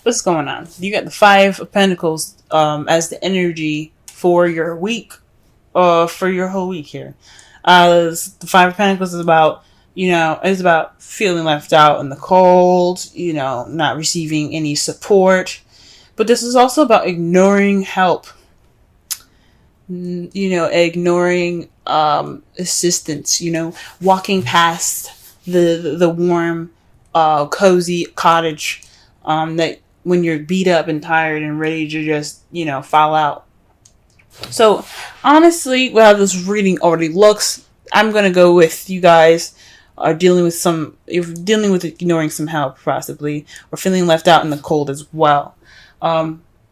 what's going on? You got the Five of Pentacles as the energy for your week, for your whole week here. The Five of Pentacles is about, it's about feeling left out in the cold, not receiving any support. But this is also about ignoring help, ignoring assistance, walking past the warm, cozy cottage that when you're beat up and tired and ready to just, fall out. So, honestly, how this reading already looks, I'm going to go with you guys are dealing with ignoring some help, possibly, or feeling left out in the cold as well.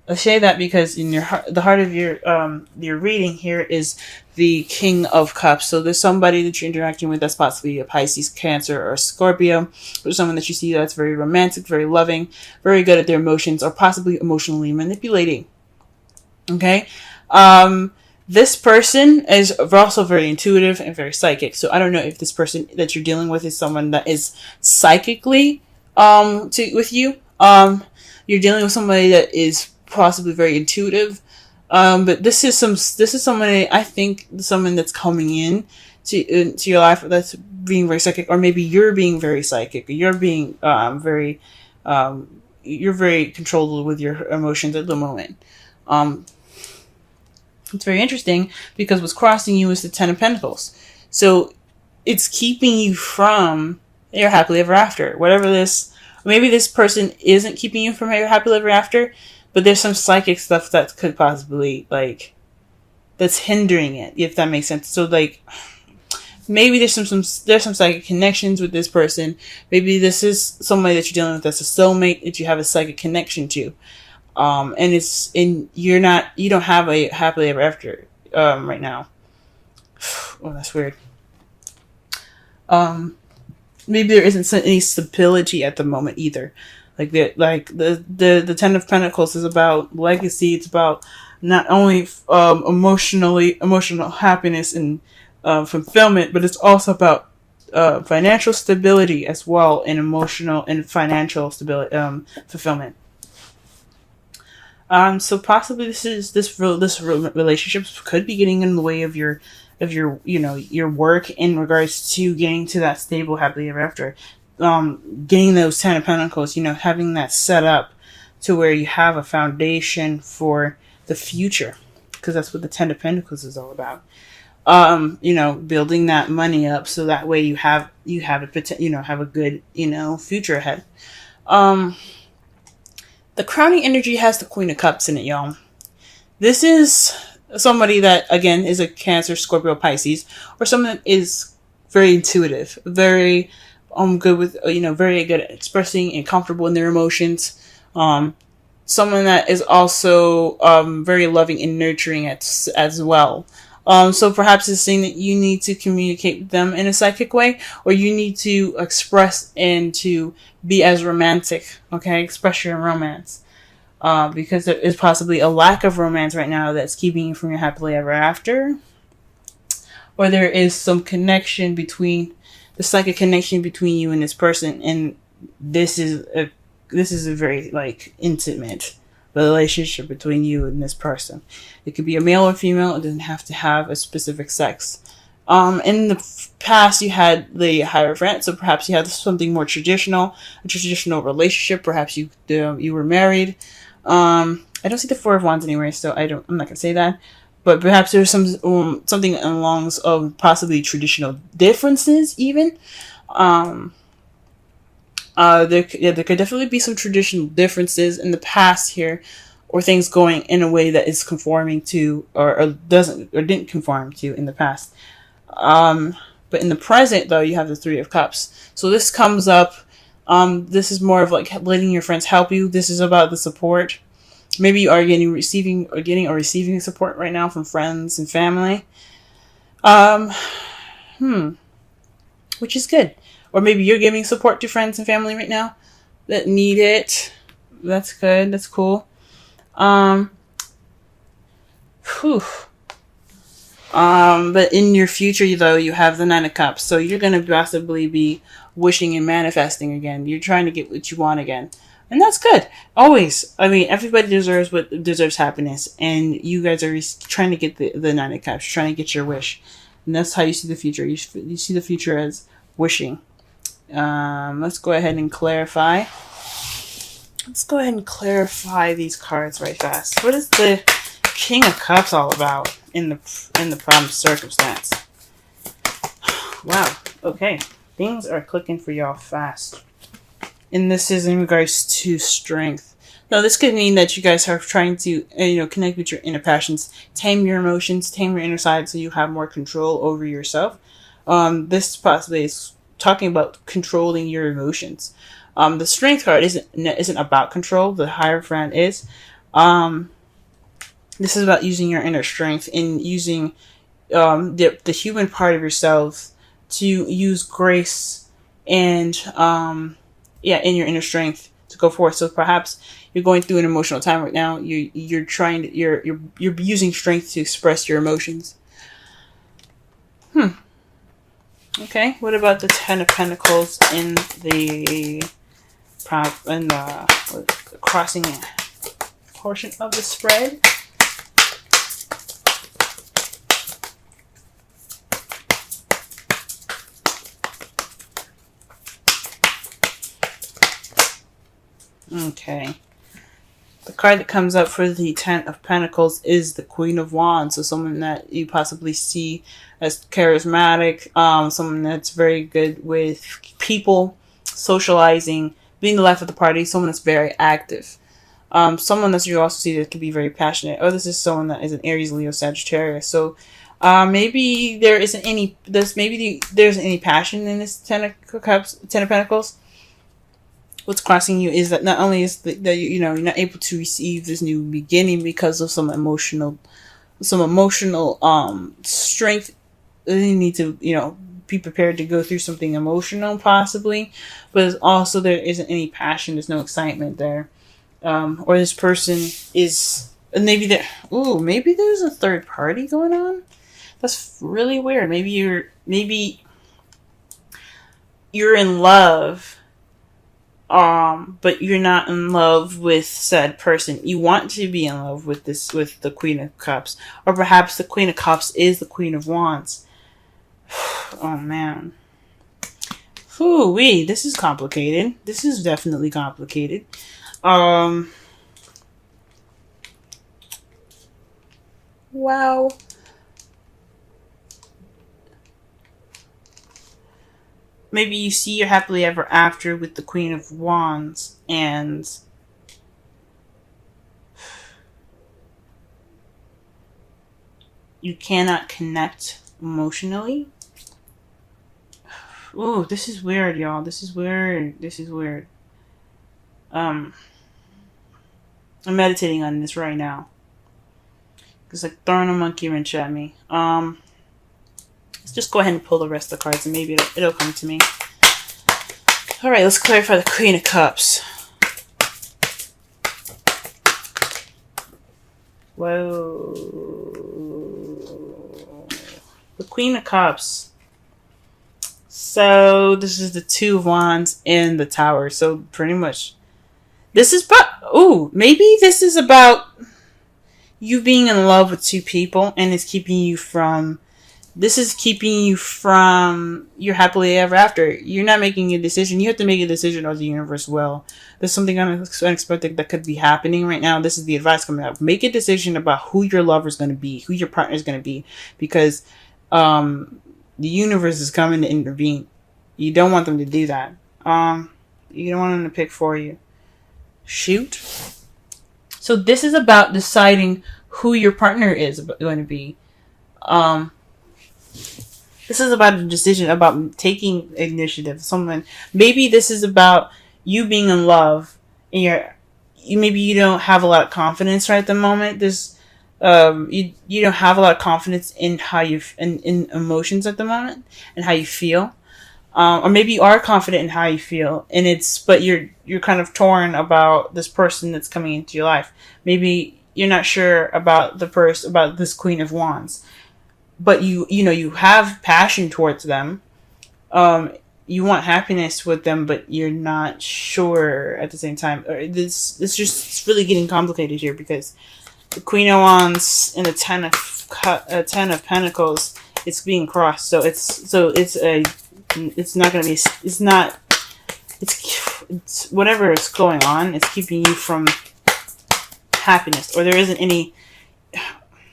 I say that because in the heart of your reading here is the King of Cups. So there's somebody that you're interacting with that's possibly a Pisces, Cancer, or Scorpio. There's someone that you see that's very romantic, very loving, very good at their emotions, or possibly emotionally manipulating. Okay? This person is also very intuitive and very psychic. So I don't know if this person that you're dealing with is someone that is psychically with you. You're dealing with somebody that is possibly very intuitive, but this is somebody, I think, someone that's coming in to your life that's being very psychic, or maybe you're being very psychic. You're being you're very controlled with your emotions at the moment. It's very interesting because what's crossing you is the Ten of Pentacles, so it's keeping you from your happily ever after. Whatever this. Maybe this person isn't keeping you from your happily ever after, but there's some psychic stuff that could possibly, that's hindering it, if that makes sense. So, maybe there's some psychic connections with this person. Maybe this is somebody that you're dealing with that's a soulmate that you have a psychic connection to. And you don't have a happily ever after, right now. Oh, that's weird. Maybe there isn't any stability at the moment either. The Ten of Pentacles is about legacy. It's about not only emotional happiness and fulfillment, but it's also about financial stability as well, and emotional and financial stability, fulfillment. So possibly this relationship could be getting in the way of your work in regards to getting to that stable happily ever after. Getting those Ten of Pentacles, having that set up to where you have a foundation for the future, because that's what the Ten of Pentacles is all about. Building that money up so that way you have a good, future ahead. The crowning energy has the Queen of Cups in it, y'all. This is somebody that, again, is a Cancer, Scorpio, Pisces, or someone that is very intuitive, very good with, very good at expressing and comfortable in their emotions. Someone that is also very loving and nurturing as well. So perhaps it's saying that you need to communicate with them in a psychic way, or you need to express and to be as romantic, okay? Express your romance. Because there is possibly a lack of romance right now that's keeping you from your happily ever after. Or there is some connection between, the psychic connection between you and this person, and this is a very, intimate relationship between you and this person. It could be a male or female. It doesn't have to have a specific sex. In the past, you had the Hierophant, so perhaps you had something more traditional, a traditional relationship. Perhaps you were married. I don't see the Four of Wands anywhere, so I'm not gonna say that. But perhaps there's something along possibly traditional differences even. There could definitely be some traditional differences in the past here, or things going in a way that is conforming to, or didn't conform to in the past. But in the present, though, you have the Three of Cups. So this comes up. This is more of letting your friends help you. This is about the support. Maybe you are getting or receiving support right now from friends and family. Which is good. Or maybe you're giving support to friends and family right now that need it. That's good. That's cool. But in your future, though, you have the Nine of Cups. So you're going to possibly be wishing and manifesting again. You're trying to get what you want again. And that's good. Always. I mean, everybody deserves happiness, and you guys are trying to get the Nine of Cups, trying to get your wish, and that's how you see the future. You see the future as wishing. Let's go ahead and clarify. Let's go ahead and clarify these cards right fast. What is the King of Cups all about in the problem circumstance? Wow. Okay, things are clicking for y'all fast. And this is in regards to strength. Now, this could mean that you guys are trying to, connect with your inner passions, tame your emotions, tame your inner side, so you have more control over yourself. This possibly is talking about controlling your emotions. The Strength card isn't about control. The Hierophant is. This is about using your inner strength and using the human part of yourself to use grace and in your inner strength to go forth. So perhaps you're going through an emotional time right now. You're using strength to express your emotions. Okay. What about the Ten of Pentacles in the crossing portion of the spread? Okay. The card that comes up for the Ten of Pentacles is the Queen of Wands. So someone that you possibly see as charismatic, someone that's very good with people, socializing, being the life of the party, someone that's very active. Someone that you also see that can be very passionate. Oh, this is someone that is an Aries, Leo, Sagittarius. So maybe there isn't any passion in this Ten of Pentacles. What's crossing you is that not only is that you're not able to receive this new beginning because of some emotional strength. You need to be prepared to go through something emotional possibly, but also there isn't any passion. There's no excitement there, or this person is maybe there's a third party going on. That's really weird. Maybe you're in love. But you're not in love with said person. You want to be in love with the Queen of Cups. Or perhaps the Queen of Cups is the Queen of Wands. Oh, man. Ooh-wee, this is complicated. This is definitely complicated. Wow. Maybe you see your happily ever after with the Queen of Wands, and you cannot connect emotionally. Ooh, this is weird, y'all. This is weird. I'm meditating on this right now. It's like throwing a monkey wrench at me. Let's just go ahead and pull the rest of the cards and maybe it'll come to me. Alright, let's clarify the Queen of Cups. Whoa. The Queen of Cups. So, this is the Two of Wands and the Tower. So, pretty much. This is maybe this is about you being in love with two people and it's keeping you from your happily ever after. You're not making a decision. You have to make a decision or the universe will. There's something unexpected that could be happening right now. This is the advice coming up. Make a decision about who your lover is going to be, who your partner is going to be, because the universe is coming to intervene. You don't want them to do that. You don't want them to pick for you. Shoot. So this is about deciding who your partner is going to be. This is about a decision, about taking initiative. Maybe this is about you being in love, and maybe you don't have a lot of confidence right at the moment. You don't have a lot of confidence in how in emotions at the moment and how you feel, or maybe you are confident in how you feel, but you're kind of torn about this person that's coming into your life. Maybe you're not sure about about this Queen of Wands. But you have passion towards them. you want happiness with them, but you're not sure at the same time. It's just really getting complicated here, because the Queen of Wands and the Ten of Pentacles, it's being crossed. So it's not gonna be. It's whatever is going on. It's keeping you from happiness, or there isn't any.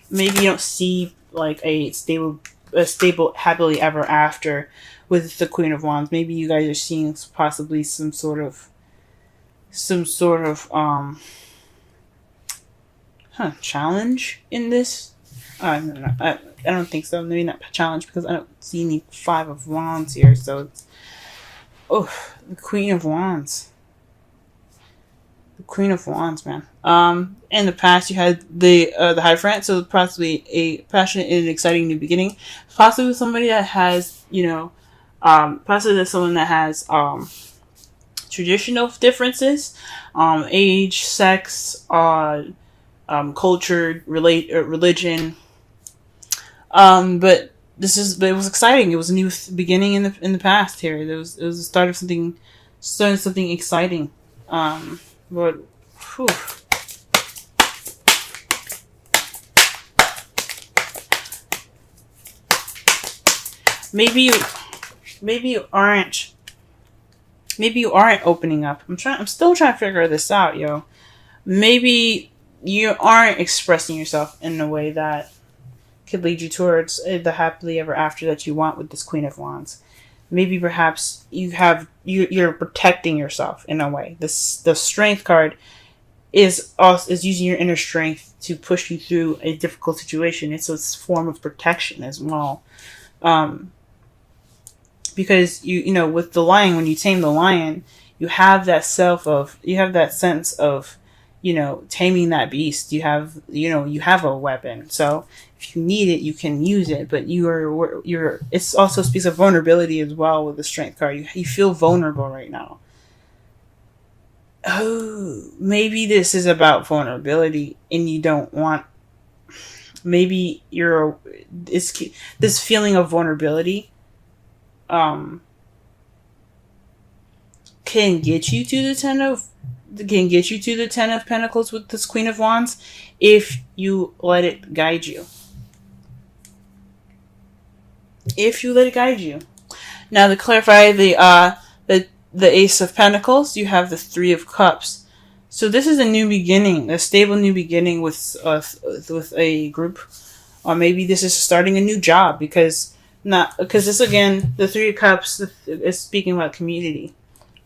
Maybe you don't see like a stable happily ever after with the Queen of Wands. Maybe you guys are seeing possibly some sort of challenge in this. No, I don't think so. Maybe not challenge, because I don't see any Five of Wands here. So it's the Queen of Wands. The Queen of Wands, man. In the past, you had the Hierophant, so possibly a passionate and exciting new beginning. Possibly somebody that has, possibly someone that has traditional differences, age, sex, culture, religion. But it was exciting. It was a new beginning in the past here. It was the start of something exciting. But whew. Maybe you aren't opening up. I'm still trying to figure this out, yo. Maybe you aren't expressing yourself in a way that could lead you towards the happily ever after that you want with this Queen of Wands. Maybe perhaps you're protecting yourself in a way. The Strength card is using your inner strength to push you through a difficult situation. It's a form of protection as well. Because you with the lion, when you tame the lion, you have that sense of taming that beast. You have a weapon. So if you need it, you can use it. But it's also speaks of vulnerability as well with the Strength card. You feel vulnerable right now. Oh, maybe this is about vulnerability, and you don't want. Maybe this feeling of vulnerability. Can get you to the Ten of Pentacles with this Queen of Wands if you let it guide you. Now, to clarify the Ace of Pentacles, you have the Three of Cups. So this is a new beginning, a stable new beginning with a group, or maybe this is starting a new job, because this, again, the Three of Cups is speaking about community.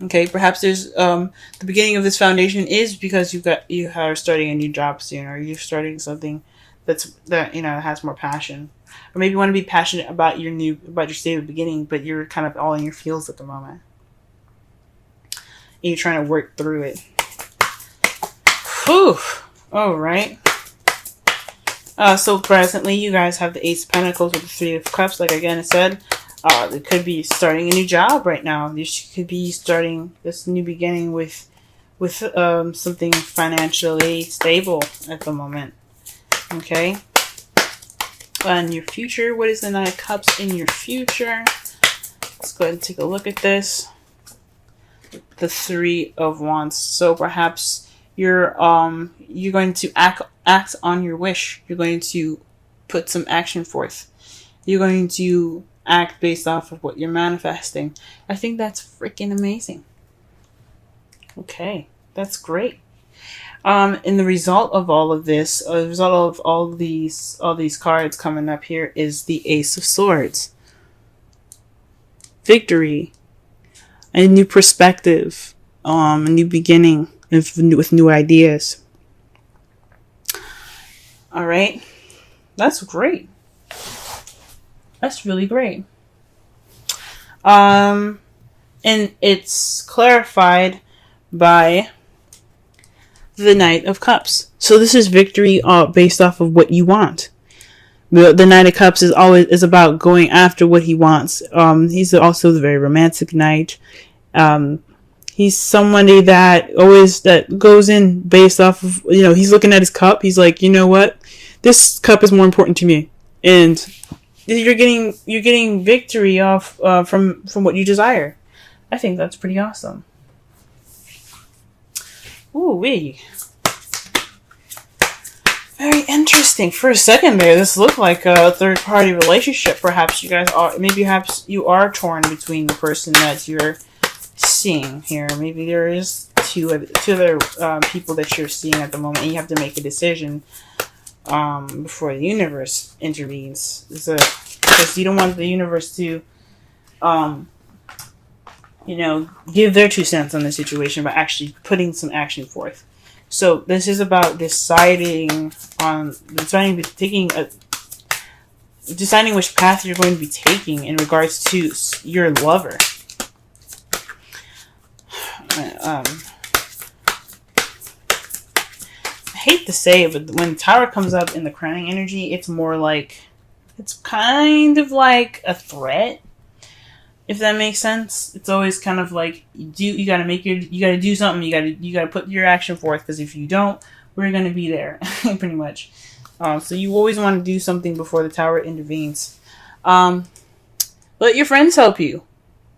Okay, perhaps there's the beginning of this foundation is because you are starting a new job soon, or you're starting something that has more passion, or maybe you want to be passionate about your stable beginning, but you're kind of all in your feels at the moment, and you're trying to work through it. Whew. All right. So presently, you guys have the Ace of Pentacles with the Three of Cups. Like again, I said, it could be starting a new job right now. You could be starting this new beginning with something financially stable at the moment. Okay. And your future, what is the Nine of Cups in your future? Let's go ahead and take a look at this. The Three of Wands. So perhaps you're going to act on your wish. You're going to put some action forth. You're going to act based off of what you're manifesting. I think that's freaking amazing. Okay, that's great. And the result of all of this, the result of all these cards coming up here is the Ace of Swords. Victory, a new perspective, a new beginning with new ideas. All right, that's great. That's really great. And it's clarified by the Knight of Cups. So this is victory based off of what you want. The Knight of Cups is about going after what he wants. He's also the very romantic knight. He's somebody that goes in based off of, he's looking at his cup. He's like, you know what? This cup is more important to me. And you're getting victory off from what you desire. I think that's pretty awesome. Ooh wee. Very interesting. For a second there, this looked like a third-party relationship. Perhaps you guys are, maybe perhaps you are torn between the person that you're seeing here. Maybe there is two other people that you're seeing at the moment, and you have to make a decision before the universe intervenes. Because you don't want the universe to, give their 2 cents on the situation, but actually putting some action forth. So this is about deciding which path you're going to be taking in regards to your lover. I hate to say it, but when Tower comes up in the crowning energy, it's more like, it's kind of like a threat, if that makes sense. It's always kind of like, you gotta do something, you gotta put your action forth, because if you don't, we're gonna be there, pretty much. So you always want to do something before the Tower intervenes. Let your friends help you.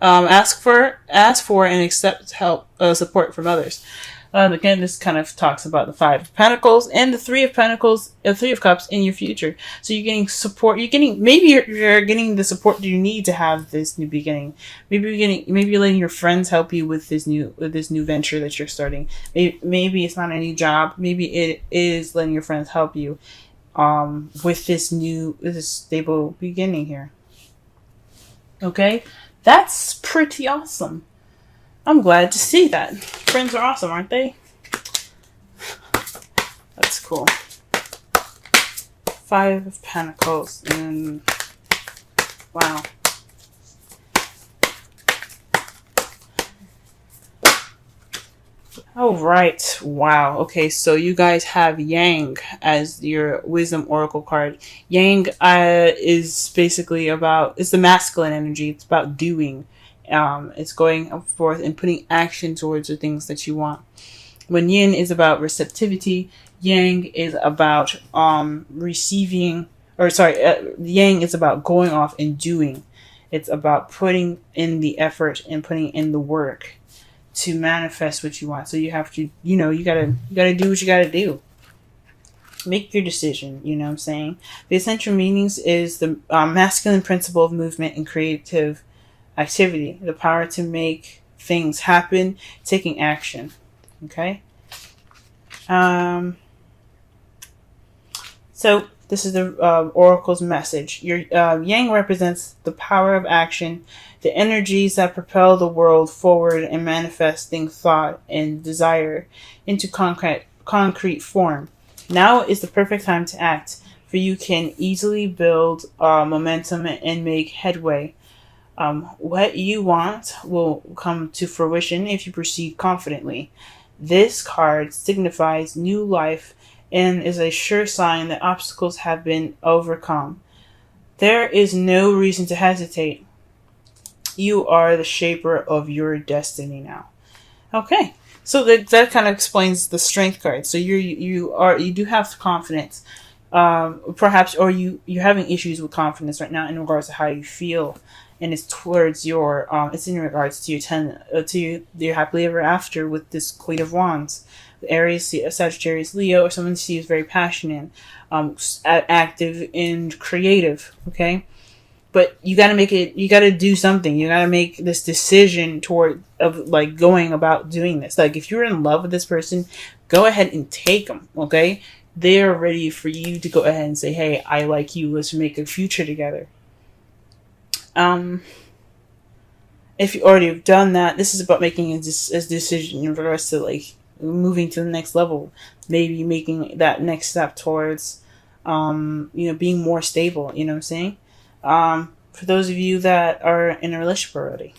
Ask for and accept help, support from others. Again, this kind of talks about the 5 of Pentacles and the 3 of Pentacles, 3 of Cups in your future. So you're getting support. You're getting the support you need to have this new beginning. Maybe you're letting your friends help you with this new venture that you're starting. Maybe it's not a new job. Maybe it is letting your friends help you with this stable beginning here. Okay, that's pretty awesome. I'm glad to see that. Friends are awesome, aren't they? That's cool. 5 of Pentacles. And wow. Oh, right. Wow. Okay, so you guys have Yang as your Wisdom Oracle card. Yang is basically it's the masculine energy. It's about doing. It's going forth and putting action towards the things that you want. When Yin is about receptivity, Yang is about Yang is about going off and doing. It's about putting in the effort and putting in the work to manifest what you want. So you have to, you gotta do what you gotta do. Make your decision, you know what I'm saying? The essential meanings is the masculine principle of movement and creative activity, the power to make things happen, taking action. Okay. So this is the Oracle's message. Your Yang represents the power of action, the energies that propel the world forward and manifesting thought and desire into concrete form. Now is the perfect time to act, for you can easily build momentum and make headway. What you want will come to fruition if you proceed confidently. This card signifies new life and is a sure sign that obstacles have been overcome. There is no reason to hesitate. You are the shaper of your destiny now. Okay, so that kind of explains the Strength card. So you do have confidence, perhaps, or you're having issues with confidence right now in regards to how you feel. And it's towards it's in regards to your happily ever after with this Queen of Wands. Aries, Sagittarius, Leo, or someone who's very passionate, active and creative. Okay, but you got to make it. You got to do something. You got to make this decision going about doing this. Like if you're in love with this person, go ahead and take them. Okay, they're ready for you to go ahead and say, "Hey, I like you. Let's make a future together." If you already have done that, this is about making a decision in regards to moving to the next level, maybe making that next step towards, being more stable. You know what I'm saying? For those of you that are in a relationship already,